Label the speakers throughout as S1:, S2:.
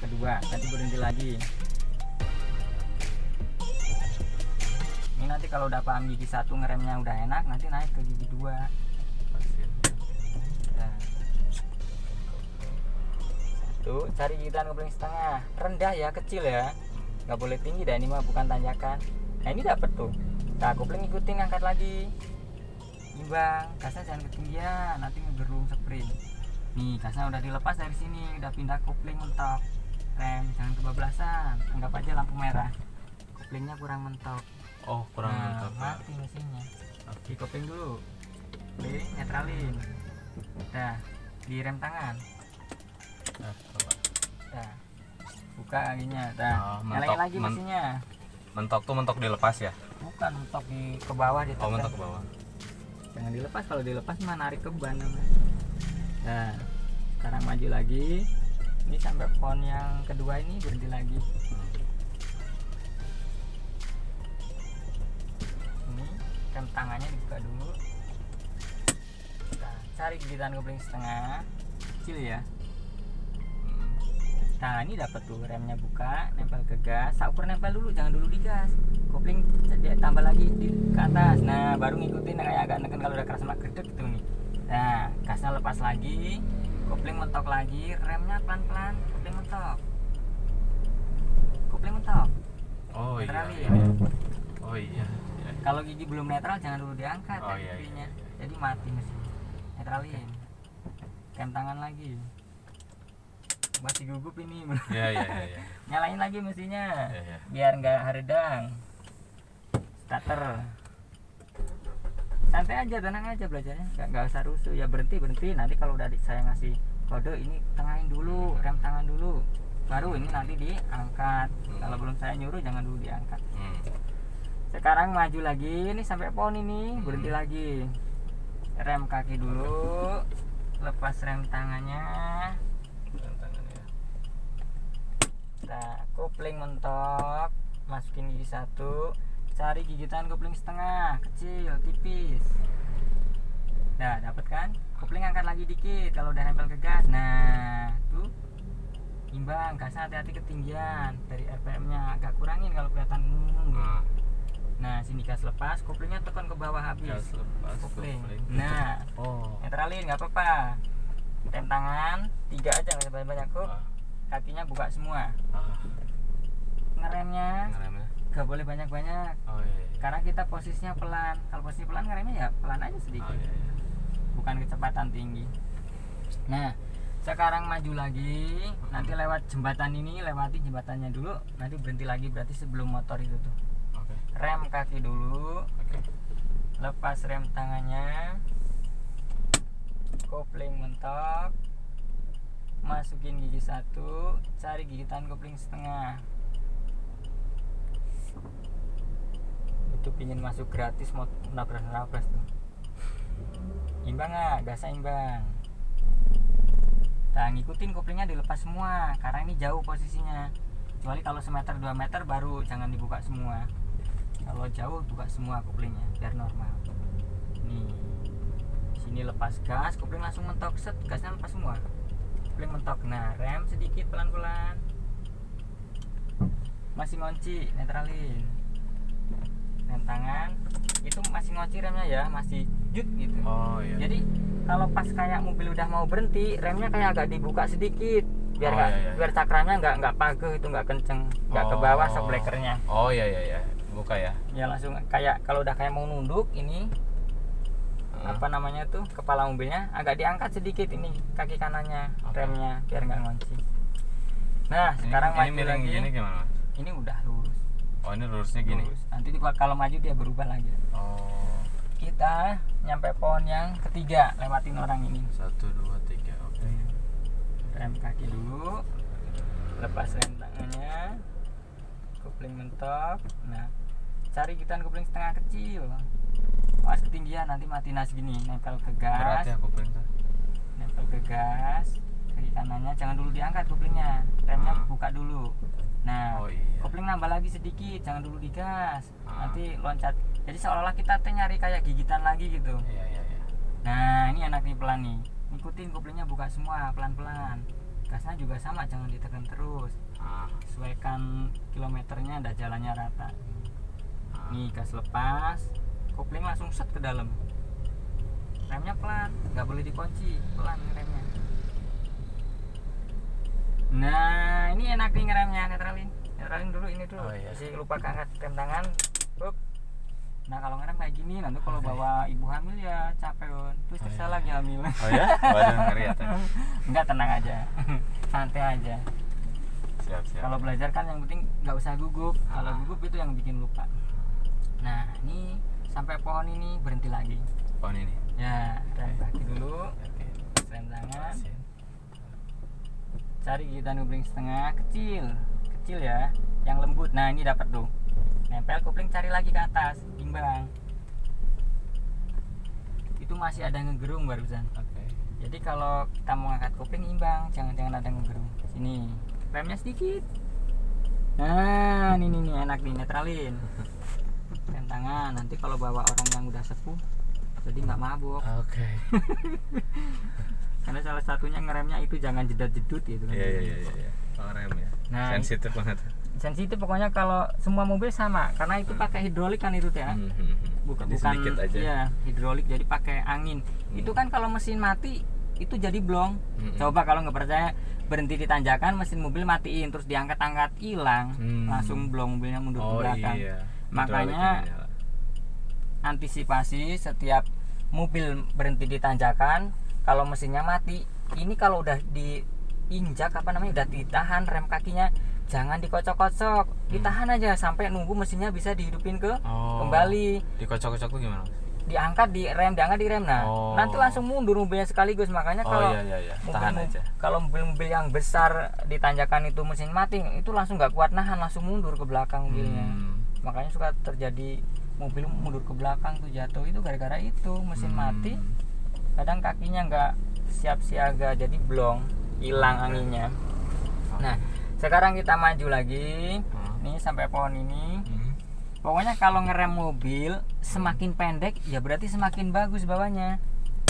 S1: kedua, nanti berhenti lagi. Ini nanti kalau udah paham gigi 1 ngeremnya udah enak, nanti naik ke gigi 2. Nah. Tuh, cari gigitan kopling setengah, rendah ya, kecil ya, nggak boleh tinggi dah, ini mah bukan tanjakan. Nah ini dapet tuh. Nah kopling ikutin, angkat lagi, imbang, gasnya jangan ketinggian, nanti ngegerung sprint. Nih gasnya udah dilepas dari sini, udah pindah kopling mentok. Rem jangan kebablasan, anggap aja lampu merah, koplingnya kurang mentok.
S2: Oh, kurang mentok.
S1: Mati mesinnya. Di kopling dulu, kopling netralin. Nah di rem tangan. Nah buka kakinya. Nah nyalain lagi mesinnya.
S2: Mentok tuh mentok dilepas ya?
S1: Bukan, mentok ke bawah ditekan.
S2: Oh, mentok ke bawah.
S1: Jangan dilepas, kalau dilepas mah narik ke ban namanya. Nah sekarang maju lagi, ini sampai pohon yang kedua ini berhenti lagi. Ini rem tangannya dibuka dulu. Nah, cari gigitan kopling setengah kecil ya. Nah ini dapat tuh, remnya buka, nempel ke gas, ukur nempel dulu, jangan dulu di gas. Kopling tambah lagi ke atas. Nah baru ngikutin kayak agak neken, kalau udah keras mak gede gitu nih. Nah gasnya lepas lagi, kopling mentok lagi, remnya pelan-pelan, kopling mentok. Kopling mentok.
S2: Oh iya. Oh iya.
S1: Kalau gigi belum netral jangan dulu diangkat.
S2: Oh iya.
S1: Jadi mati mesin. Netralin. Rem tangan lagi. Masih gugup ini.
S2: Iya.
S1: Nyalain lagi mesinnya.
S2: Iya.
S1: Biar nggak haredang. Starter. Santai aja, tenang aja belajarnya, nggak usah rusuh ya. Berhenti. Nanti kalau udah saya ngasih kode ini, tengahin dulu, rem tangan dulu, baru ini nanti diangkat. Kalau belum saya nyuruh jangan dulu diangkat. Sekarang maju lagi, ini sampai pohon ini, berhenti lagi. Rem kaki dulu, lepas rem tangannya. Nah, kopling mentok, masukin gigi 1, cari gigitan kopling setengah, kecil, tipis. Nah, dapat kan? Kopling angkat lagi dikit kalau udah nempel ke gas. Nah, tuh imbang, gasnya hati-hati ketinggian, dari RPM-nya agak kurangin kalau kelihatan Nah, sini gas lepas, koplingnya tekan ke bawah habis.
S2: Gas lepas,
S1: kopling.
S2: kopling.
S1: Nah, netralin nggak apa-apa. Rem tangan 3 aja, nggak banyak kok. Kakinya buka semua. Ngeremnya gak boleh banyak-banyak. Karena kita posisinya pelan. Kalau posisi pelan, ngeremnya ya pelan aja sedikit. Bukan kecepatan tinggi. Nah sekarang maju lagi, nanti lewat jembatan ini, lewati jembatannya dulu, nanti berhenti lagi, berarti sebelum motor itu tuh. Rem kaki dulu, lepas rem tangannya, kopling mentok, masukin gigi 1, cari gigitan kopling setengah. Itu pingin masuk gratis, mau nabrak tuh. Imbang nggak? Gasnya imbang. Nah ngikutin, koplingnya dilepas semua karena ini jauh posisinya. Kecuali kalau semeter 2 meter baru jangan dibuka semua. Kalau jauh buka semua koplingnya biar normal. Nih sini lepas gas, kopling langsung mentok, set, gasnya lepas semua. Kopling mentok. Nah rem sedikit pelan-pelan, masih ngunci, netralin. Rem tangan itu masih ngunci remnya ya, masih jut gitu. Jadi kalau pas kayak mobil udah mau berhenti, remnya kayak agak dibuka sedikit biar biar cakramnya nggak pageh, itu nggak kenceng, nggak ke bawah shockbreakernya.
S2: Buka ya.
S1: Ya langsung kayak kalau udah kayak mau nunduk ini, apa namanya tuh, kepala mobilnya agak diangkat sedikit, ini kaki kanannya, remnya biar nggak ngunci. Nah sekarang maju lagi.
S2: Gini gimana?
S1: Ini udah lurus.
S2: Oh ini lurusnya gini.
S1: Nanti kalau maju dia berubah lagi. Kita nyampe pohon yang ketiga, lewatin orang ini.
S2: 1, 2, 3.
S1: Rem kaki dulu, lepas rem tangannya, kopling mentok. Nah cari gigitan kopling setengah kecil, awas ketinggian nanti mati. Nas gini, nempel ke gas.
S2: Berat ya kopling tuh.
S1: Nempel ke gas, kaki kanannya jangan dulu diangkat koplingnya, remnya buka dulu. Nah kopling nambah lagi sedikit, jangan dulu digas, nanti loncat. Jadi seolah-olah kita nyari kayak gigitan lagi gitu.
S2: Iya.
S1: Nah ini enak nih, pelan nih, ngikutin koplingnya buka semua pelan-pelan. gasnya juga sama, jangan ditekan terus, sesuaikan kilometernya dan jalannya rata. Nih gas lepas, kopling langsung set ke dalam, remnya pelan, nggak boleh dikunci, pelan remnya. Nah ini enak nih ngeremnya, netralin dulu ini dulu.
S2: Oh, iya.
S1: Masih lupa angkat rem tangan. Up. Nah kalau ngerem kayak gini, nanti kalau bawa ibu hamil ya capek, terus terserah lagi hamil.
S2: Oh ya? Waduh, ngeri ya teh.
S1: Enggak, tenang aja, santai aja.
S2: Siap.
S1: Kalau belajar kan yang penting nggak usah gugup. Kalau gugup itu yang bikin lupa. Nah ini sampai pohon ini berhenti lagi.
S2: Pohon ini.
S1: Ya rem kaki dulu,
S2: Oke.
S1: rem tangan. Cari gigitan kopling setengah kecil ya, yang lembut. Nah ini dapat tuh, nempel kopling, cari lagi ke atas, imbang. Itu masih ada ngegerung barusan.
S2: Oke.
S1: Jadi kalau kita mau ngangkat kopling imbang, jangan ada ngegerung. Sini remnya sedikit. Nah ini enak nih, netralin. Rem tangan, nanti kalau bawa orang yang udah sepuh jadi nggak mabuk.
S2: Oke.
S1: Karena salah satunya ngeremnya itu jangan jedat-jedut gitu kan.
S2: Iya. Oh, rem ya.
S1: Nah,
S2: sensitif banget.
S1: Sensitif pokoknya, kalau semua mobil sama, karena itu pakai hidrolik kan itu ya.
S2: Jadi sedikit aja.
S1: Ya, hidrolik, jadi pakai angin. Itu kan kalau mesin mati itu jadi blong. Coba kalau nggak percaya, berhenti di tanjakan, mesin mobil matiin, terus diangkat-angkat, hilang, langsung blong, mobilnya mundur ke belakang.
S2: Iya.
S1: Makanya antisipasi setiap mobil berhenti di tanjakan, kalau mesinnya mati, ini kalau udah diinjak udah ditahan rem kakinya, jangan dikocok-kocok, ditahan aja sampai nunggu mesinnya bisa dihidupin kembali.
S2: Dikocok-kocok tuh gimana?
S1: Diangkat di rem. Nah nanti langsung mundur mobilnya sekaligus. Makanya kalau
S2: tahan aja.
S1: Kalau mobil-mobil yang besar di tanjakan itu mesin mati, itu langsung nggak kuat nahan, langsung mundur ke belakang mobilnya. Makanya suka terjadi mobil mundur ke belakang tuh, jatuh itu gara-gara itu mesin mati. Kadang kakinya nggak siap siaga, jadi blong, hilang anginnya. Nah sekarang kita maju lagi, nih sampai pohon ini. Pokoknya kalau ngerem mobil semakin pendek ya berarti semakin bagus bawahnya,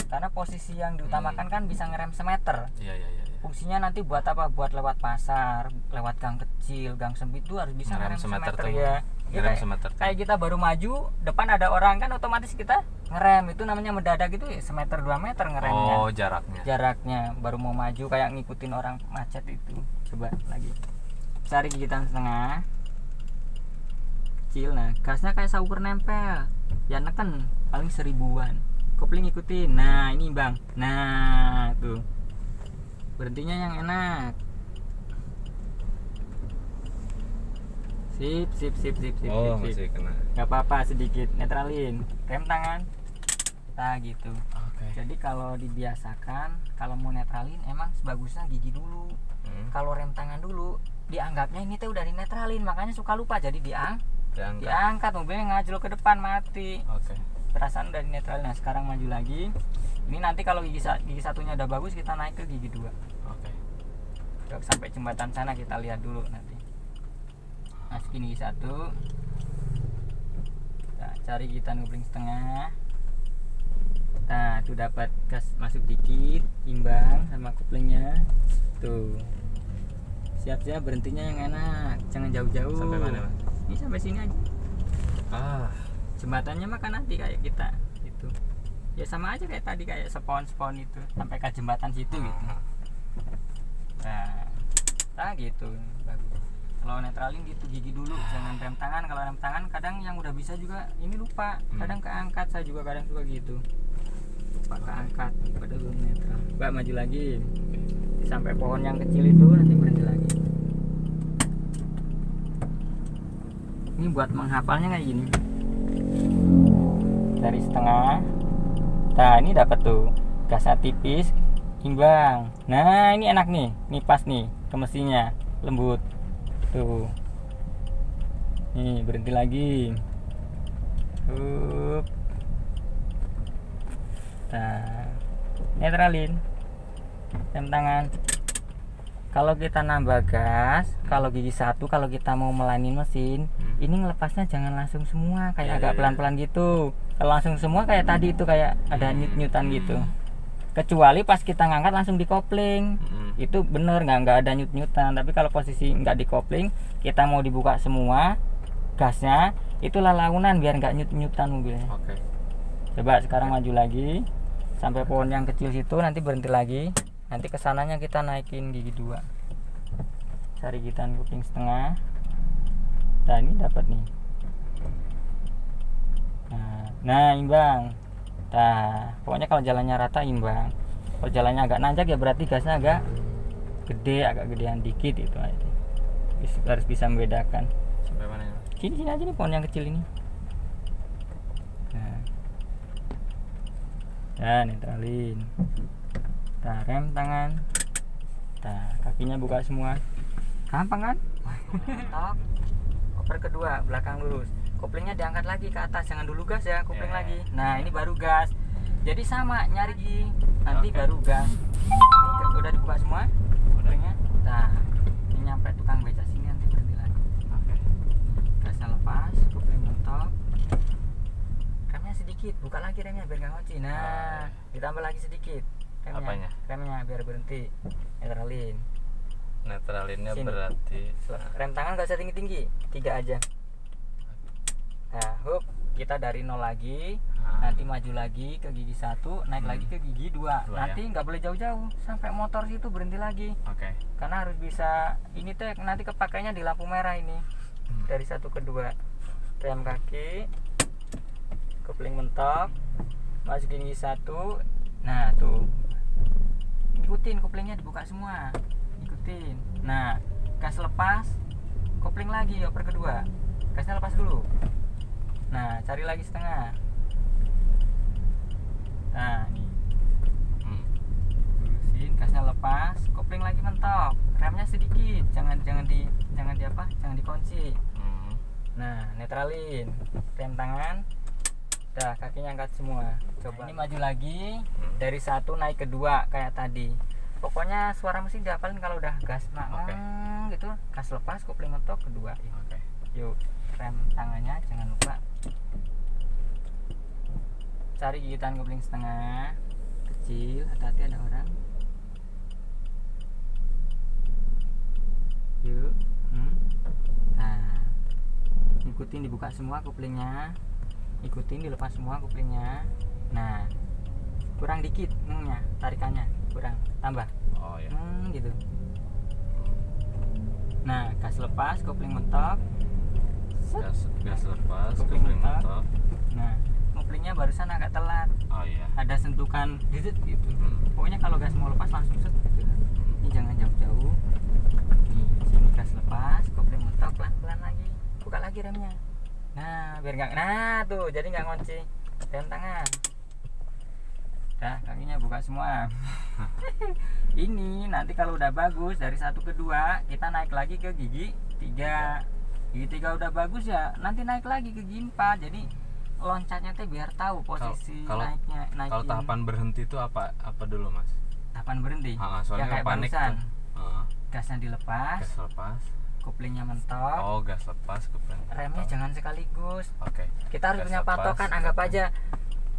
S1: karena posisi yang diutamakan kan bisa ngerem semeter.
S2: Iya.
S1: Fungsinya nanti buat apa? Buat lewat pasar, lewat gang kecil, gang sempit tuh harus bisa ngerem semeter ya.
S2: Ngerem semeter.
S1: Kayak kita baru maju, depan ada orang kan otomatis kita ngerem, itu namanya mendadak, itu semeter 2 meter ngeremnya.
S2: Oh, jaraknya
S1: baru mau maju kayak ngikutin orang macet itu. Coba lagi, cari gigitan setengah kecil. Nah gasnya kayak sauper nempel ya, neken paling 1000-an, kopling ikutin. Nah ini bang, nah tuh berhentinya yang enak. Sip.
S2: Masih kena.
S1: Gak apa-apa, sedikit netralin, rem tangan. Nah gitu. Jadi kalau dibiasakan, kalau mau netralin emang sebagusnya gigi dulu. Kalau rem tangan dulu, dianggapnya ini tuh udah dinetralin, makanya suka lupa. Jadi diangkat mobilnya ngajul ke depan, mati. Perasaan udah dinetralin. Nah sekarang maju lagi. Ini nanti kalau gigi satunya udah bagus, kita naik ke gigi 2. Sampai jembatan sana kita lihat dulu nanti. Masukin gigi 1. Nah, cari gigitan kopling setengah. Nah tuh dapat gas masuk dikit, imbang sama koplingnya. Tuh siap-siap, berhentinya yang enak, jangan jauh-jauh.
S2: Sampai mana, Mas?
S1: Ini sampai sini aja. Jembatannya mah kan nanti kayak kita gitu ya, sama aja kayak tadi, kayak spon itu sampai ke jembatan situ gitu. Nah gitu bagus. Kalau netralin gitu gigi dulu, jangan rem tangan. Kalau rem tangan kadang yang udah bisa juga ini lupa, kadang keangkat. Saya juga kadang suka gitu, lupa keangkat pada belum netral. Mbak maju lagi sampai pohon yang kecil itu, nanti berhenti lagi. Ini buat menghafalnya kayak gini, dari setengah. Nah ini dapat tuh, gasnya tipis, imbang. Nah ini enak nih, ini pas nih ke mesinnya, lembut tuh. Nih berhenti lagi. Nah netralin, rem tangan. Kalau kita nambah gas, kalau gigi 1, kalau kita mau melanin mesin, ini ngelepasnya jangan langsung semua, kayak agak pelan-pelan gitu. Kalau langsung semua kayak tadi itu, kayak ada nyut-nyutan gitu. Kecuali pas kita ngangkat langsung dikopling. itu bener nggak ada nyut-nyutan. Tapi kalau posisi nggak di kopling, kita mau dibuka semua gasnya, itulah launan biar nggak nyut-nyutan mobilnya.
S2: Oke.
S1: Coba sekarang maju lagi sampai pohon yang kecil situ, nanti berhenti lagi. Nanti kesananya kita naikin gigi 2, cari gigitan kuping setengah. Nah ini dapat nih. Nah imbang. Nah pokoknya kalau jalannya rata imbang. Kalau jalannya agak nanjak ya berarti gasnya agak gedean dikit itu aja. Harus bisa membedakan.
S2: Sampai mana ya?
S1: Sini aja nih pohon yang kecil ini. Nah, netralin. Nah, rem tangan. Nah, kakinya buka semua. Gampang kan? Mantap. Oper kedua, belakang lurus. Koplingnya diangkat lagi ke atas, jangan dulu gas ya, kopling lagi. Nah, ini baru gas. Jadi sama, nyari gigi. Nanti baru gas. Ini udah dibuka semua koplingnya. Nah, ini nyampe tukang beca sini nanti berhenti lagi.
S2: Oke.
S1: Gasnya lepas, kopling mentok. Remnya sedikit, buka lagi remnya biar nggak ngoci. Nah, ditambah lagi sedikit remnya.
S2: Apanya?
S1: Remnya biar berhenti. Netralin.
S2: Netralinnya
S1: Sini.
S2: berarti
S1: Rem tangan nggak usah tinggi-tinggi, 3 aja. Nah, hup, kita dari 0 lagi. Nanti maju lagi ke gigi 1, naik lagi ke gigi 2. Nanti nggak boleh jauh-jauh sampai motor situ berhenti lagi.
S2: Oke.
S1: Karena harus bisa ini teh nanti kepakainya di lampu merah ini. Dari 1 ke 2. Rem kaki, kopling mentok, masukin gigi 1. Nah tuh, ikutin koplingnya dibuka semua, ikutin. Nah, gas lepas, kopling lagi oper kedua, gasnya lepas dulu. Nah, cari lagi setengah. Nah nih, lulusin, gasnya lepas, kopling lagi mentok, remnya sedikit, jangan dikunci. Nah, netralin, rem tangan. Dah, kakinya angkat semua. Coba ini maju lagi dari 1 naik ke 2 kayak tadi. Pokoknya suara mesin dihafalin kalau udah gas gitu, gas lepas, kopling mentok kedua.
S2: Oke.
S1: Yuk, rem tangannya jangan lupa. Cari gigitan kopling setengah kecil, hati-hati ada orang. Yuk. Nah, ikutin dibuka semua koplingnya. Ikutin dilepas semua koplingnya. Nah, kurang dikit tarikannya kurang, tambah.
S2: Oh ya.
S1: Gitu. Nah, gas lepas, kopling mentok.
S2: Gas lepas,
S1: Kopling
S2: kopling
S1: mentok.
S2: mentok.
S1: Nah, koplingnya barusan agak telat.
S2: Oh iya.
S1: Ada sentukan dikit gitu. Pokoknya kalau gas mau lepas langsung set gitu. Ini jangan jauh-jauh. Nih, sini gas lepas, kopling mentok, pelan-pelan lagi. Buka lagi remnya. Nah, biar nggak, nah tuh, jadi nggak ngunci rem tangan. Dah, kakinya buka semua. Ini nanti kalau udah bagus dari 1 ke 2, kita naik lagi ke gigi 3. Gigi 3 udah bagus ya, nanti naik lagi ke gigi 4. Jadi loncatnya teh biar tahu posisi naikin.
S2: Kalau tahapan berhenti itu apa dulu, Mas?
S1: Tahapan berhenti.
S2: Soalnya
S1: ya kayak
S2: panik
S1: barusan.
S2: tuh.
S1: Gasnya dilepas.
S2: Gas lepas.
S1: Koplingnya mentok.
S2: Oh, gas lepas, kopling mentok.
S1: Remnya jangan sekaligus.
S2: Oke.
S1: Kita harus
S2: Gas
S1: punya
S2: lepas,
S1: patokan, anggap aja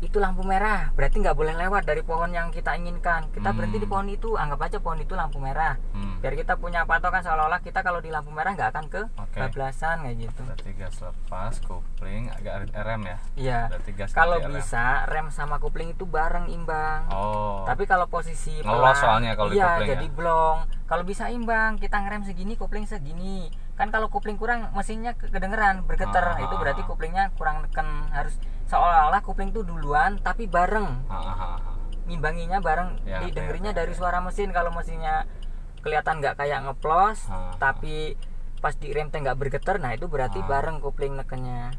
S1: itu lampu merah, berarti nggak boleh lewat dari pohon yang kita inginkan. Kita berhenti di pohon itu, anggap aja pohon itu lampu merah. Biar kita punya patokan seolah-olah kita kalau di lampu merah nggak akan ke bablasan kayak gitu.
S2: Berarti gas lepas, kopling, agak rem ya?
S1: Iya.
S2: Berarti gas
S1: kalau
S2: rem.
S1: bisa rem sama kopling itu bareng imbang.
S2: Oh.
S1: Tapi kalau posisi
S2: ngelos soalnya kalau di kopling
S1: jadi blong. Kalau bisa imbang, kita ngerem segini, kopling segini. Kan kalau kopling kurang, mesinnya kedengeran bergetar. Itu berarti koplingnya kurang neken. Harus seolah-olah kopling itu duluan tapi bareng. Ngimbanginya bareng,
S2: Ya,
S1: didengerinya dari suara mesin. Kalau mesinnya kelihatan nggak kayak ngeplos, tapi pas di rem teh nggak bergetar, nah itu berarti bareng kopling nekennya.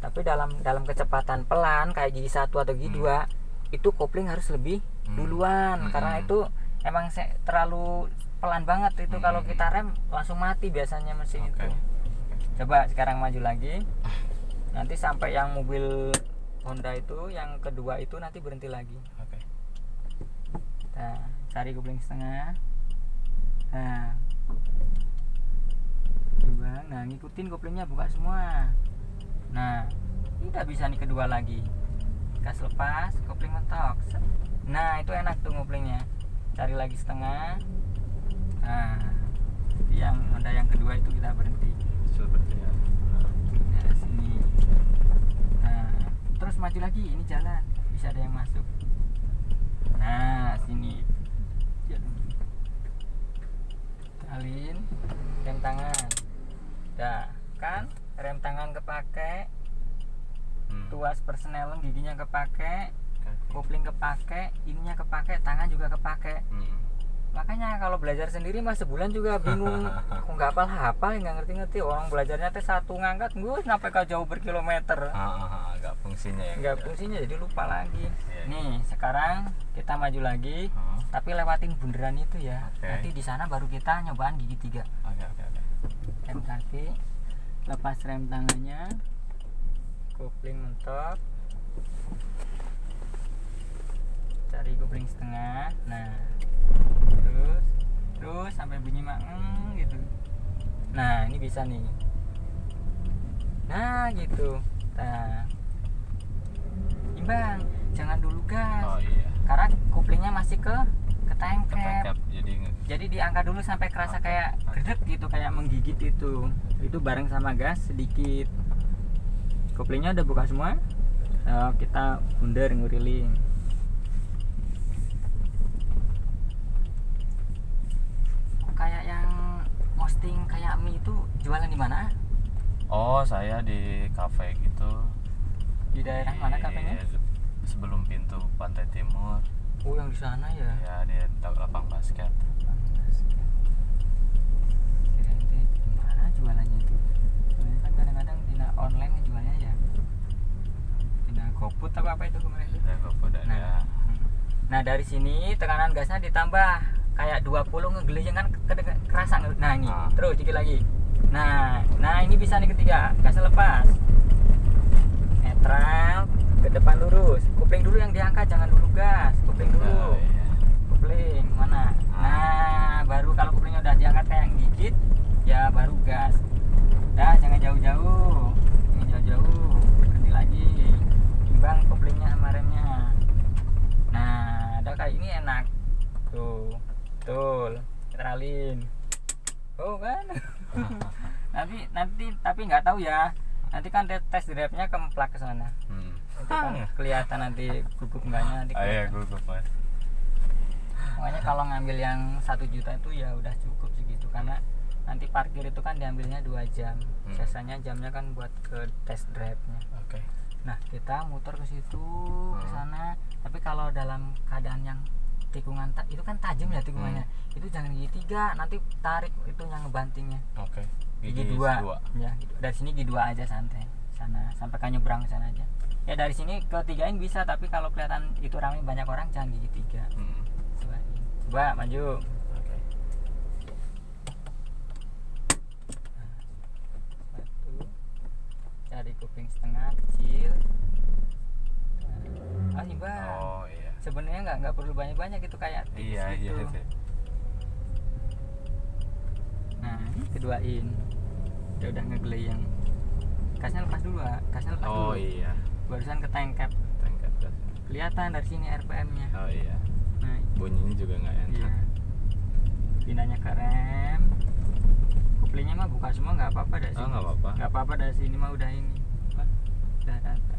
S1: Tapi dalam kecepatan pelan kayak gigi 1 atau gigi 2, itu kopling harus lebih duluan. Karena itu emang terlalu pelan banget itu. Kalau kita rem langsung mati biasanya mesin itu. Coba sekarang maju lagi. Nanti sampai yang mobil Honda itu yang kedua itu nanti berhenti lagi. Nah, cari kopling setengah. Nah, ngikutin koplingnya, buka semua. Nah, ini udah bisa nih kedua lagi. Gas lepas, kopling mentok. Nah, itu enak tuh koplingnya. cari lagi setengah. Nah, yang Honda yang kedua itu kita berhenti.
S2: Seperti ya.
S1: Nah, sini. Nah, terus maju lagi, ini jalan, bisa ada yang masuk. Nah, sini. Alin, rem tangan. Dah, kan rem tangan kepake, tuas persneleng giginya kepake, kopling kepake, ininya kepake, tangan juga kepake. Makanya kalau belajar sendiri mas sebulan juga bingung. Aku nggak hafal nggak ngerti-ngerti. Orang belajarnya teh satu ngangkat, gue sampai kau jauh berkilometer.
S2: Agak fungsinya ya.
S1: Nggak fungsinya, jadi lupa lagi. Nih sekarang kita maju lagi, tapi lewatin bundaran itu ya. Nanti di sana baru kita nyobaan gigi 3.
S2: Oke.
S1: Rem kaki, lepas rem tangannya, kopling mentok, cari kopling setengah. Nah, terus sampai bunyi gitu. Nah, ini bisa nih. Nah, gitu. Nah, imbang, jangan dulu gas.
S2: Oh iya.
S1: Karena koplingnya masih ketangkep.
S2: Ketangkep,
S1: Jadi diangkat dulu sampai kerasa kayak gredek gitu, kayak menggigit itu. Itu bareng sama gas sedikit. Koplingnya udah buka semua. Nah, kita bundar nguriling. Kayak yang posting kayak mie itu jualan di mana?
S2: Oh, saya di kafe gitu.
S1: Di daerah mana kafenya?
S2: Sebelum pintu Pantai Timur.
S1: Oh, yang di sana ya?
S2: Ya, di lapang basket.
S1: Kirain di mana jualannya itu? Soalnya kan kadang-kadang di online jualnya ya. Di GoFood apa itu kemarin itu?
S2: Ya, GoFood ada.
S1: Nah, dari sini tekanan gasnya ditambah kayak 20 ngegelejeng kan kerasa. Nah, ini terus dikit lagi. Nah ini bisa nih ketiga, gasnya lepas. Netral, ke depan lurus. Kopling dulu yang diangkat, jangan dulu gas. Kopling dulu. Kopling mana? Nah, baru kalau koplingnya udah diangkat kayak yang gigit, ya baru gas. Dah, jangan jauh-jauh. Berhenti lagi. Timbang koplingnya sama remnya. Nah, udah kayak ini enak. Tuh. Betul. Netralin. Oh kan? nanti tapi nggak tahu ya. Nanti kan tes drive-nya kemplak ke sana. Nanti kan kelihatan nanti gugup enggaknya nanti.
S2: Iya, gugup Mas.
S1: Makanya kalau ngambil yang 1 juta itu ya udah cukup segitu, karena nanti parkir itu kan diambilnya 2 jam. Sisanya jamnya kan buat ke tes drive-nya.
S2: Oke.
S1: Nah, kita muter ke situ, ke sana. Tapi kalau dalam keadaan yang tikungan itu kan tajam ya tikungannya. Itu jangan gigi 3, nanti tarik itu yang ngebantingnya.
S2: Oke.
S1: Gigi 2. Ya, gitu. Dari sini gigi 2 aja santai. Sana sampai kan nyebrang ke sana aja. Ya dari sini ke 3-in bisa, tapi kalau kelihatan itu ramai banyak orang jangan gigi 3. Coba maju.
S2: Oke.
S1: Satu. Cari kuping setengah kecil. Ini Bang.
S2: Oh iya.
S1: Sebenarnya nggak perlu banyak-banyak, itu kayak tipis gitu.
S2: Iya.
S1: Nah, ini keduain. Dia udah ngegeleyang. Gasnya lepas dulu, gasnya lepas dulu.
S2: Oh iya.
S1: Barusan ketangkep.
S2: Tangkap gas.
S1: Kelihatan dari sini RPM-nya.
S2: Oh iya.
S1: Nah,
S2: Bunyinya juga nggak enak.
S1: iya. Pindahnya ke rem. Koplingnya mah buka semua, nggak apa-apa dari sini.
S2: Oh, nggak apa-apa.
S1: Nggak apa-apa dari sini mah udah ini. Udah rata.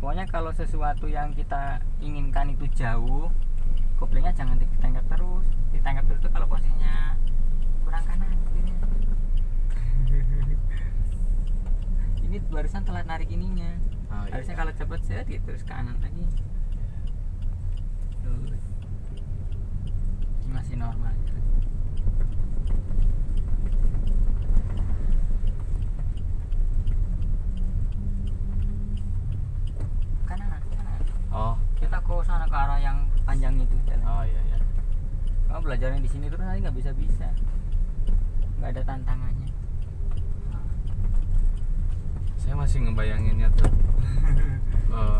S1: Pokoknya kalau sesuatu yang kita inginkan itu jauh, koplingnya jangan ditangkap terus. Ditangkap terus itu kalau posisinya kurang kanan. Ini barusan telat narik ininya.
S2: Oh,
S1: Harusnya
S2: iya.
S1: kalau cepet set gitu, terus kanan lagi. Tuh. Ini masih normal. Kanan.
S2: Oh.
S1: Kita ke sana ke arah yang panjang itu jalan.
S2: Oh iya.
S1: Kalau belajarnya di sini terus nanti nggak bisa. Nggak ada tantangannya.
S2: Saya masih ngebayanginnya tuh.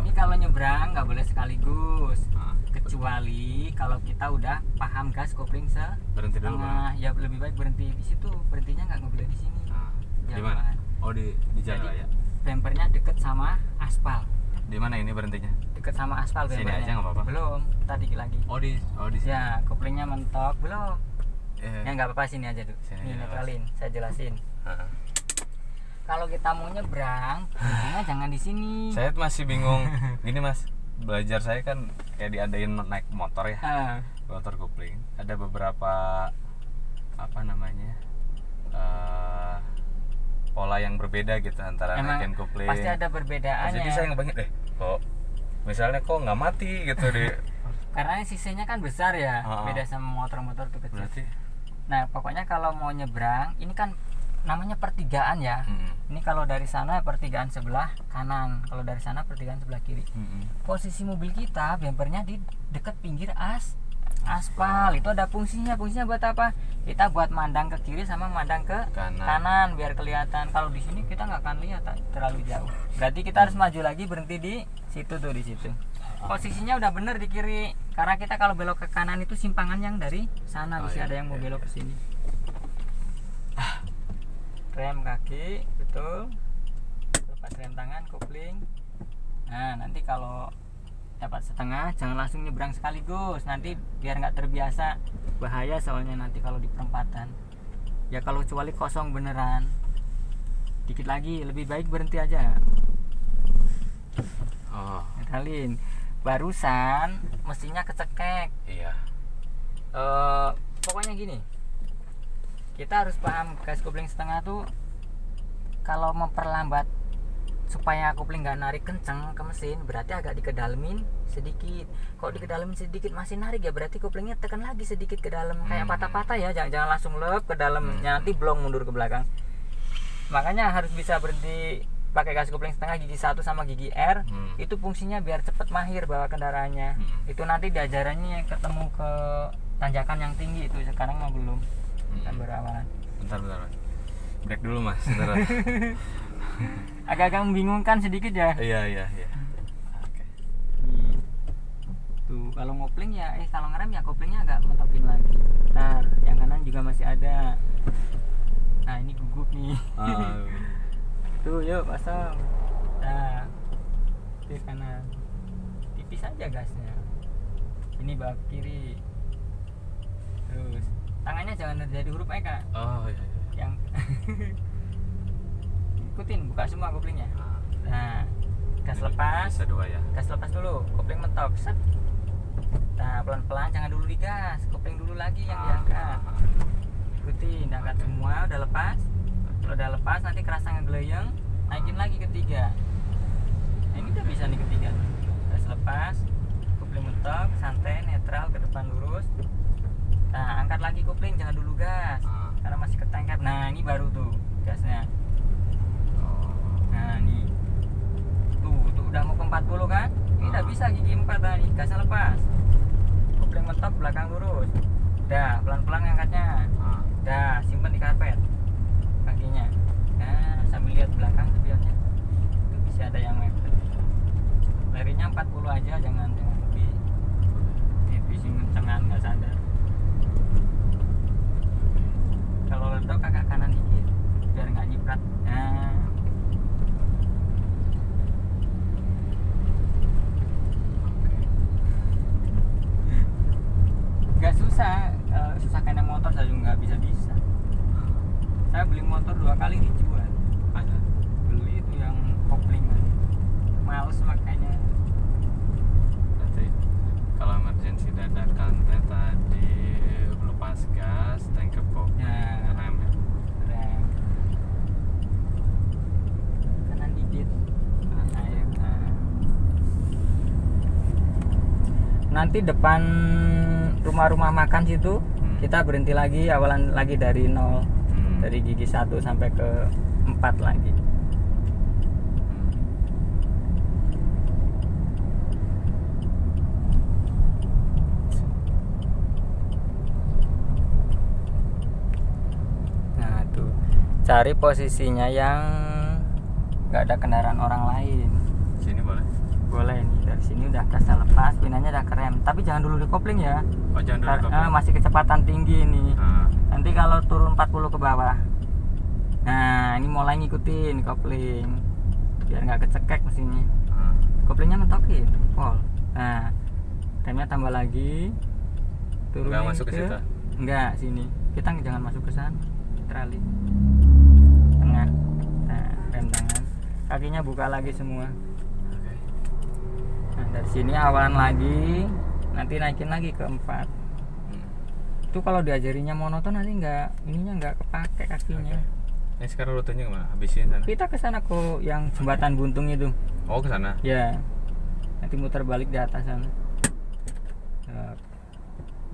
S1: Ini kalau nyebrang nggak boleh sekaligus, kecuali kalau kita udah paham gas kopling
S2: Berhenti dulu Bang.
S1: ya lebih baik berhenti di situ. Berhentinya nggak boleh di sini.
S2: Di mana? Oh di jalan
S1: Jadi,
S2: ya.
S1: Bempernya deket sama aspal.
S2: Di mana ini berhentinya?
S1: Deket sama aspal
S2: Sini
S1: bempernya.
S2: aja nggak apa-apa?
S1: Belum. putar dikit lagi.
S2: Oh di sini.
S1: Ya, koplingnya mentok belum.
S2: Eh,
S1: Ya nggak apa-apa, sini aja tuh.
S2: Sini
S1: Ini
S2: aja,
S1: netralin, saya jelasin.
S2: heeh.
S1: Kalau kita mau nyebrang, berhentinya jangan di sini.
S2: Saya masih bingung. Gini Mas, belajar saya kan kayak diadain naik motor ya.
S1: Ah,
S2: Motor kopling. Ada beberapa apa namanya? Pola yang berbeda gitu antara
S1: emang
S2: naikin kopling.
S1: pasti ada perbedaannya.
S2: Jadi saya ngebayangin kok misalnya kok nggak mati gitu di
S1: Karena sisanya kan besar ya,
S2: Ah.
S1: beda sama motor-motor tuh kecil.
S2: berarti
S1: Nah, pokoknya kalau mau nyebrang, ini kan namanya pertigaan ya.
S2: mm-mm.
S1: Ini kalau dari sana pertigaan sebelah kanan, kalau dari sana pertigaan sebelah kiri.
S2: Mm-mm.
S1: Posisi mobil kita bempernya di dekat pinggir aspal. Itu ada fungsinya buat apa? Kita buat mandang ke kiri sama mandang ke kanan biar kelihatan. Kalau di sini kita nggak akan lihat terlalu jauh. Berarti kita harus maju lagi, berhenti di situ tuh, di situ. Posisinya udah bener di kiri. Karena kita kalau belok ke kanan itu simpangan yang dari sana, bisa ada yang mau belok ke sini. Rem kaki, betul. Lepas rem tangan, kopling. Nah, nanti kalau dapat setengah jangan langsung nyebrang sekaligus, nanti biar nggak terbiasa, bahaya soalnya nanti kalau di perempatan. Ya kalau kecuali kosong beneran, dikit lagi, lebih baik berhenti aja.
S2: Oh
S1: Netralin. Barusan mestinya kecekek.
S2: iya.
S1: Pokoknya gini, kita harus paham gas kopling setengah tuh kalau memperlambat supaya kopling nggak narik kenceng ke mesin, berarti agak dikedalemin sedikit. Kalau dikedalemin sedikit masih narik, ya berarti koplingnya tekan lagi sedikit ke dalam, kayak patah-patah ya. Jangan langsung lep ke dalamnya, nanti blong mundur ke belakang. Makanya harus bisa berhenti pakai gas kopling setengah gigi 1 sama gigi R. Itu fungsinya biar cepet mahir bawa kendaraannya. Itu nanti diajarannya ketemu ke tanjakan yang tinggi, itu sekarang mah belum, kan baru awalan.
S2: Bentar. Break dulu Mas. Bentar.
S1: Agak-agak membingungkan sedikit ya.
S2: Iya. Oke.
S1: Tuh kalau ngopling ya, kalau ngerem ya koplingnya agak mentokin lagi. Ntar yang kanan juga masih ada. Nah ini gugup nih. Tuh yuk pasang. Nah, ke kanan. Tipis aja gasnya. Ini bawah kiri. Terus tangannya jangan jadi huruf E Kak.
S2: Oh iya.
S1: Yang ikutin, buka semua koplingnya. Nah, gas lepas.
S2: Bisa 2 ya.
S1: Gas lepas dulu, kopling mentok. Set. Nah, pelan-pelan, jangan dulu digas. Kopling dulu lagi yang diangkat. Ikutin, angkat semua, udah lepas. Kalau udah lepas nanti kerasa ngegeleyeng, naikin lagi ketiga. Nah, ini udah bisa nih ketiga. Gas lepas, kopling mentok, santai, netral, ke depan lurus. Nah, angkat lagi kopling, jangan dulu gas. Karena masih ketangkap. Nah, ini baru tuh gasnya. Nah nih, tuh udah mau ke 40 kan? Ini udah bisa gigi 4 tadi, gasnya lepas. Kopling mentok, belakang lurus. Udah, pelan-pelan ngangkatnya. Udah, simpen di karpet kakinya. Nah, sambil lihat belakang spionnya. Itu bisa ada yang mepet. Larinya 40 aja, jangan lebih. Itu sih kencengan, nggak sadar. Kalau ledok agak kanan dikit, biar nggak nyiprat. Nah. Gak susah, susah kena motor saya juga nggak bisa. Saya beli motor 2 kali dijual. Beli itu yang kopling, males makanya.
S2: Berarti kalau emergency dadakan tadi lepas gas, tank kepok, rem ya.
S1: Rem. Kanan dikit. Nanti depan rumah-rumah makan situ kita berhenti lagi, awalan lagi dari 0. Dari gigi 1 sampai ke 4 lagi. Nah tuh, cari posisinya yang nggak ada kendaraan orang lain.
S2: Sini boleh?
S1: Boleh nih, dari sini udah gasnya lepas, pinanya udah kerem, tapi jangan dulu di kopling ya.
S2: Oh jangan dulu kopling.
S1: Masih kecepatan tinggi nih. Nanti kalau turun 40 ke bawah, nah ini mulai ngikutin kopling biar nggak kecekek mesinnya. Koplingnya mentokin, pol. Nah remnya tambah lagi, turunin
S2: Nggak masuk ke situ?
S1: Enggak, sini kita jangan masuk ke sana, trali tengah. Nah, rem tangan, kakinya buka lagi semua.
S2: Oke.
S1: Nah, dari sini awalan lagi, nanti naikin lagi ke 4. Itu kalau diajarinya monoton nanti ininya nggak kepake kakinya.
S2: Ini sekarang rutenya kemana? Habisnya sana?
S1: Kita ke sana kok, yang jembatan buntung itu.
S2: Oh, ke sana.
S1: Ya, nanti muter balik di atas sana.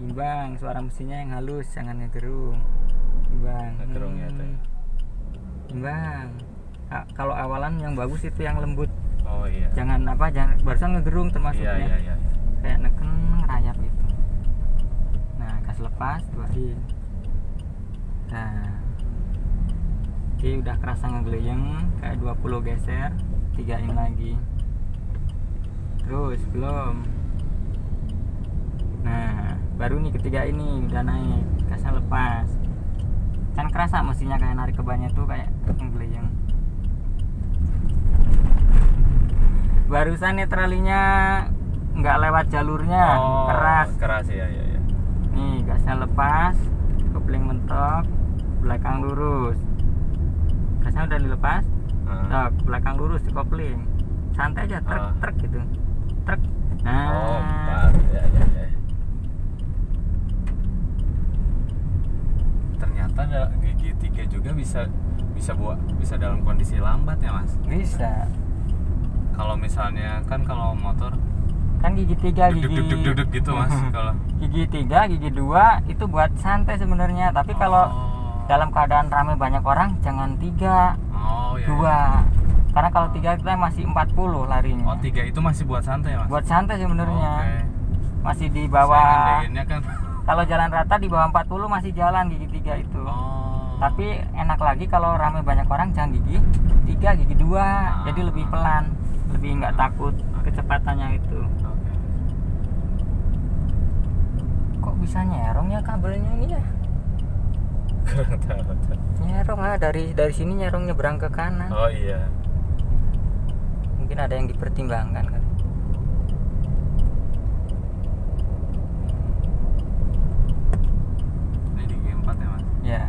S1: Imbang, suara mesinnya yang halus, jangan ngegerung. Imbang.
S2: Ngegerung ya, Teh.
S1: Imbang. Kalau awalan yang bagus itu yang lembut.
S2: Oh iya.
S1: Jangan barusan ngegerung termasuknya.
S2: Iya.
S1: Kayak neken rayap gitu. Nah, gas lepas, tuain. Nah. Oke, udah kerasa ngegeleyeng, kayak 20 geser, 3-in lagi. Terus belum. Nah, baru nih ketiga ini udah naik, gasnya lepas. Kan kerasa mesinnya kayak narik ke bannya tuh kayak ngegeleyeng. Barusan netralinya nggak lewat jalurnya, keras
S2: ya.
S1: Nih gasnya lepas, kopling mentok, belakang lurus. Gasnya udah dilepas, belakang lurus di kopling, santai aja, truk gitu, truk. Nah,
S2: ya. Ternyata ada gigi 3 juga bisa dalam kondisi lambat ya, Mas?
S1: Bisa.
S2: Kalau misalnya kalau motor
S1: kan gigi 3
S2: duduk gitu, Mas. Kalau
S1: gigi 3, gigi 2 itu buat santai sebenarnya, tapi kalau dalam keadaan ramai banyak orang jangan 3, 2. Karena kalau 3 kita masih 40 larinya.
S2: Oh, 3 itu masih buat santai, Mas?
S1: Buat santai sebenarnya.
S2: Okay.
S1: Masih di bawah.
S2: Kan.
S1: Kalau jalan rata di bawah 40 masih jalan gigi 3 itu. Tapi enak lagi kalau ramai banyak orang jangan gigi 3, gigi 2. Jadi lebih pelan, lebih nggak takut kecepatannya itu. Kok bisa nyerong ya kabelnya ini ya?
S2: Kurang tahu.
S1: Nyerong dari sini nyerong nyebrang ke kanan.
S2: Oh iya.
S1: Mungkin ada yang dipertimbangkan kali.
S2: Ini di G4 ya, Mas?
S1: Ya.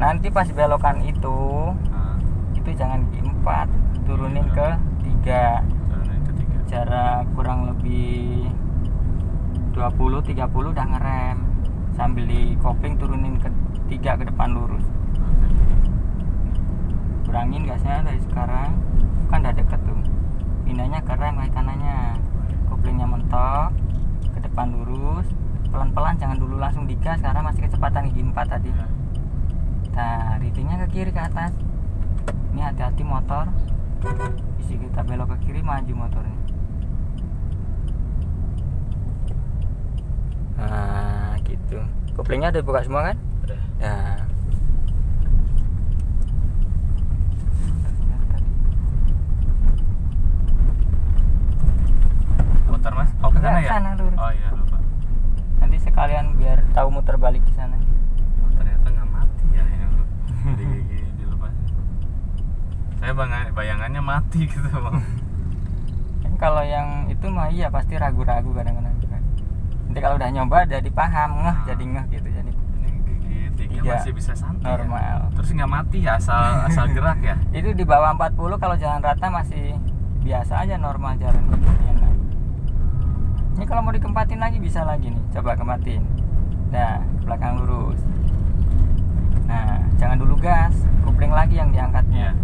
S1: Nanti pas belokan itu jangan gigi 4, turunin ke 3.
S2: Turunin ke 3.
S1: Jarak kurang lebih 20-30 udah ngerem. Sambil di kopling turunin ke 3 ke depan lurus. Kurangin gasnya dari sekarang. Kan udah deket tuh. Pindahnya ke rem kaki kanannya. Koplingnya mentok, ke depan lurus. Pelan-pelan, jangan dulu langsung digas karena masih kecepatan gigi 4 tadi. Nah, ritingnya ke kiri ke atas. Ini hati-hati motor. Isi kita belok ke kiri, maju motornya. Nah, gitu. Koplingnya udah buka semua kan?
S2: Udah.
S1: Nah.
S2: Muter, Mas? Oh, ke sana ya?
S1: Sana lurus.
S2: Oh iya, lupa.
S1: Nanti sekalian biar tahu muter balik di sana.
S2: Oh, ternyata nggak mati ya ini. Di gigi dilepas. Saya bayangannya mati gitu, Bang.
S1: Kan kalau yang itu mah iya pasti ragu-ragu kadang-kadang. Nanti kalau udah nyoba jadi paham, jadi gitu. Jadi
S2: ini gigi 3 masih bisa santai.
S1: Normal.
S2: Ya? Terus nggak mati ya, asal gerak ya?
S1: Itu di bawah 40 kalau jalan rata masih biasa aja, normal jalan. Ini kalau mau dikempatin lagi bisa lagi nih, coba kempatin. Nah, belakang lurus. Nah, jangan dulu gas, kopling lagi yang diangkatnya.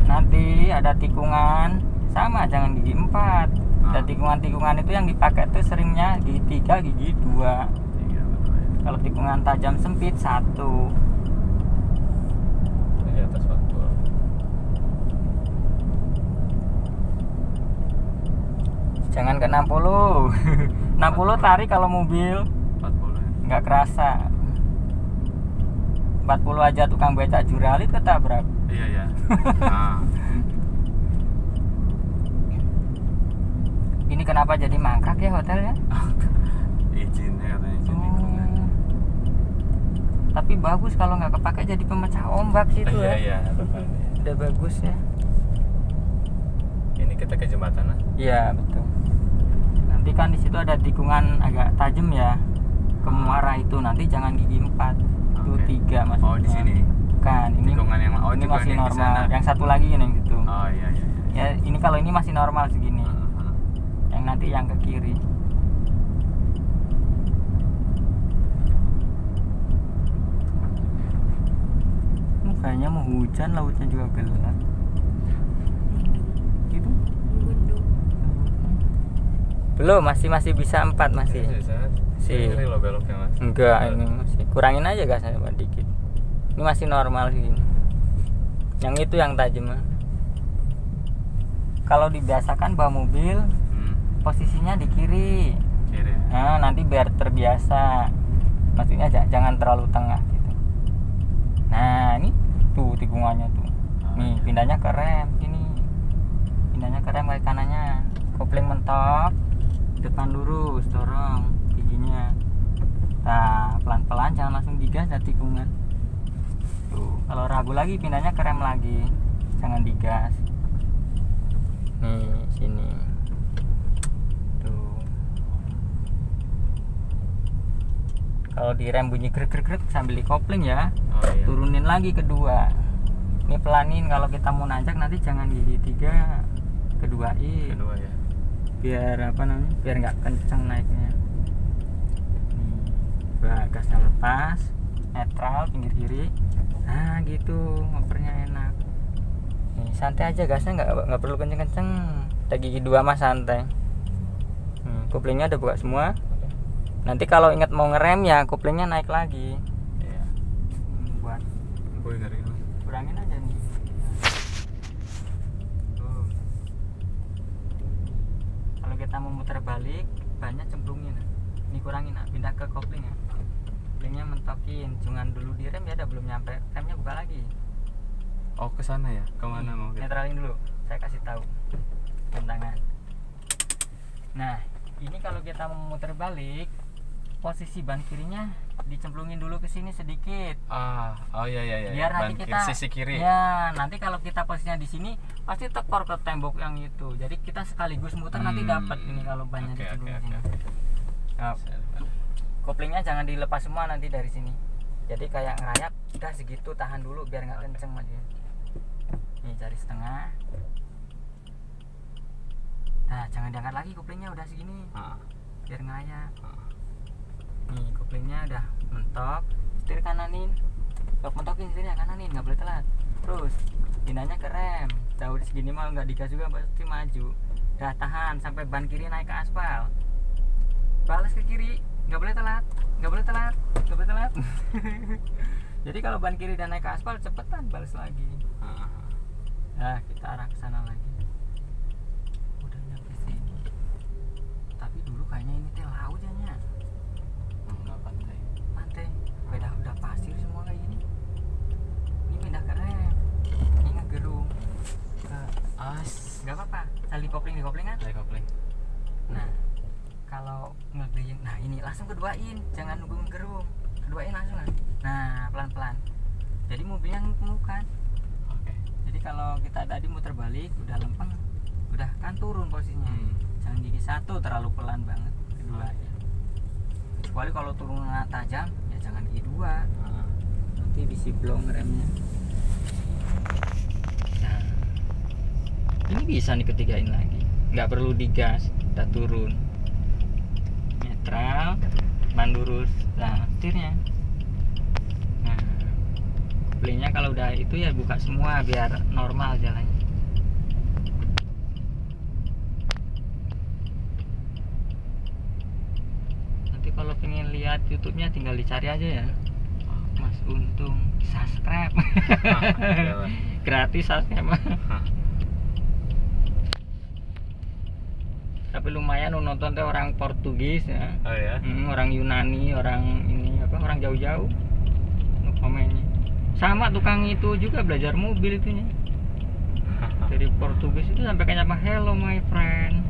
S1: Nanti ada tikungan, sama jangan gigi 4. Ada tikungan-tikungan itu yang dipakai tuh seringnya gigi 3, gigi 2. Kalau tikungan tajam sempit 1.
S2: Di atas 40.
S1: Jangan ke 60. 60 tarik kalau mobil
S2: 40 ya?
S1: nggak kerasa. 40 aja tukang becak juralit ketabrak.
S2: Iya. Nah.
S1: Ini kenapa jadi mangkrak ya hotelnya?
S2: Izinnya katanya izin lingkungan.
S1: Tapi bagus kalau nggak kepake jadi pemecah ombak situ ya.
S2: Iya, depannya.
S1: udah bagus ya.
S2: Ini kita ke jembatan lah.
S1: Iya betul. Nanti kan di situ ada tikungan agak tajam ya ke muara itu. Nanti jangan gigi 4 itu
S2: Oke.
S1: 3 mas.
S2: Oh di sini.
S1: Bukan, ini
S2: Tikungan yang
S1: ini
S2: tikungan
S1: masih
S2: yang di
S1: normal.
S2: sana.
S1: Yang satu lagi yang itu.
S2: Oh iya iya.
S1: Ya ini kalau ini masih normal segini. Yang nanti yang ke kiri. Kayaknya mau hujan, lautnya juga gelap. Gitu. Belum, masih bisa 4 masih. Si.
S2: Ini lo beloknya mas.
S1: Enggak, ini masih kurangin aja gasnya Pak, dikit. Ini masih normal sih. Yang itu yang tajam. Kalau dibiasakan bawa mobil, posisinya di kiri.
S2: Kiri.
S1: Nah, nanti biar terbiasa. Maksudnya jangan terlalu tengah gitu. Nah, ini tuh tikungannya tuh. Nih, pindahnya ke rem sini. Pindahnya ke rem kayak kanannya. Kopling mentok. Depan lurus, dorong giginya. Nah, pelan-pelan jangan langsung digas dari tikungan. Tuh, kalau ragu lagi pindahnya ke rem lagi. Jangan digas. Nih, sini. Tuh. Kalau di rem bunyi krek sambil dikopling ya.
S2: Oh iya.
S1: Turunin lagi kedua. Ini pelanin, kalau kita mau nanjak nanti jangan gigi 3, keduain.
S2: Kedua ya.
S1: Biar apa namanya? Biar nggak kenceng naiknya. Nih, gasnya lepas, netral pinggir kiri. Nah gitu, ngopernya enak. Nih, santai aja gasnya, nggak perlu kenceng-kenceng. Kita gigi 2 mah santai. Koplingnya udah buka semua. Nanti kalau ingat mau ngerem ya koplingnya naik lagi.
S2: Iya.
S1: Buat
S2: Gue ngeri mas.
S1: kurangin aja nih. Tuh. Kalau kita mau muter balik, banyak cemplungin. Ini kurangin, pindah ke kopling ya. Koplingnya mentokin, jangan dulu direm ya, udah belum nyampe, remnya buka lagi.
S2: Oh ke sana ya? Kemana mau kita?
S1: Netralin dulu, saya kasih tahu. Tangan. Nah, ini kalau kita mau muter balik, posisi ban kirinya dicemplungin dulu ke sini sedikit.
S2: Oh iya iya iya.
S1: Biar nanti
S2: Ban
S1: kita
S2: sisi kiri.
S1: Ya, nanti kalau kita posisinya di sini pasti tekor ke tembok yang itu. Jadi kita sekaligus muter nanti dapat ini kalau bannya dicemplungin sini. Nah, koplingnya jangan dilepas semua nanti dari sini. Jadi kayak ngerayap, udah segitu tahan dulu biar nggak kenceng maju. Nih cari setengah. Nah, jangan diangkat lagi koplingnya udah segini. Biar ngerayap. Nih koplingnya udah mentok, setir kananin. Kalau mentokin setirnya kananin, nggak boleh telat. Terus pindahnya ke rem. Tahu di segini mah nggak digas juga pasti maju. Udah tahan sampai ban kiri naik ke aspal. Balas ke kiri, nggak boleh telat, nggak boleh telat, nggak boleh telat. Jadi kalau ban kiri dan naik ke aspal cepetan balas lagi. Nah kita arah ke sana lagi. Udah nyampe sini. Tapi dulu kayaknya ini teh laut ya nya.
S2: Enggak pantai.
S1: Pantai, udah pasir semua kayak gini. Ini pindah ke rem. Ini ngegerung. Nggak apa-apa. Salih kopling di koplingan.
S2: Lagi kopling.
S1: Nah, kalau ngegeling, nah ini langsung keduain, jangan nunggu ngegerung. Keduain langsung kan. Nah, pelan-pelan. Jadi mobilnya ngemukan.
S2: Oke.
S1: Jadi kalau kita tadi muter balik udah lempeng, udah kan turun posisinya. Jangan gigi 1 terlalu pelan banget. Kedua aja. Kecuali kalau turunnya tajam, ya jangan gigi 2. Nanti disiplong remnya. Nah, ini bisa nih ketigain lagi. Nggak perlu digas, udah turun. Netral, ban lurus. Nah, setirnya. Nah, koplingnya kalau udah itu ya buka semua biar normal jalannya. Nanti kalau pengen lihat YouTube-nya tinggal dicari aja ya. Mas Untung subscribe. Gratis subscribe. Tapi lumayan nonton teh orang Portugis ya.
S2: Oh ya.
S1: Orang Yunani, orang ini apa, orang jauh-jauh. Komennya. Sama tukang itu juga belajar mobil itunya. Dari Portugis itu sampai kayak apa, hello my friend.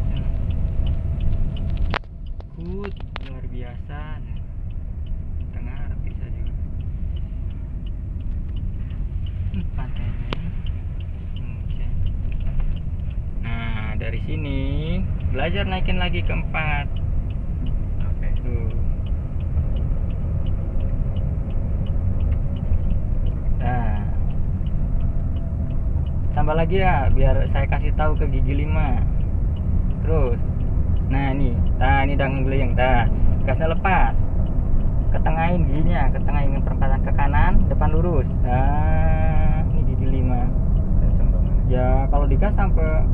S1: Good, luar biasa. Tengah bisa juga. Pantainya. dari sini belajar naikin lagi ke 4.
S2: Oke.
S1: Tuh. Nah, tambah lagi ya biar saya kasih tahu ke gigi 5. Terus nah ini udah ngeleyeng. Gasnya lepas, ketengahin giginya, ketengahin perempatan ke kanan, depan lurus. Nah ini gigi 5.
S2: Kenceng banget.
S1: Ya kalau digas sampai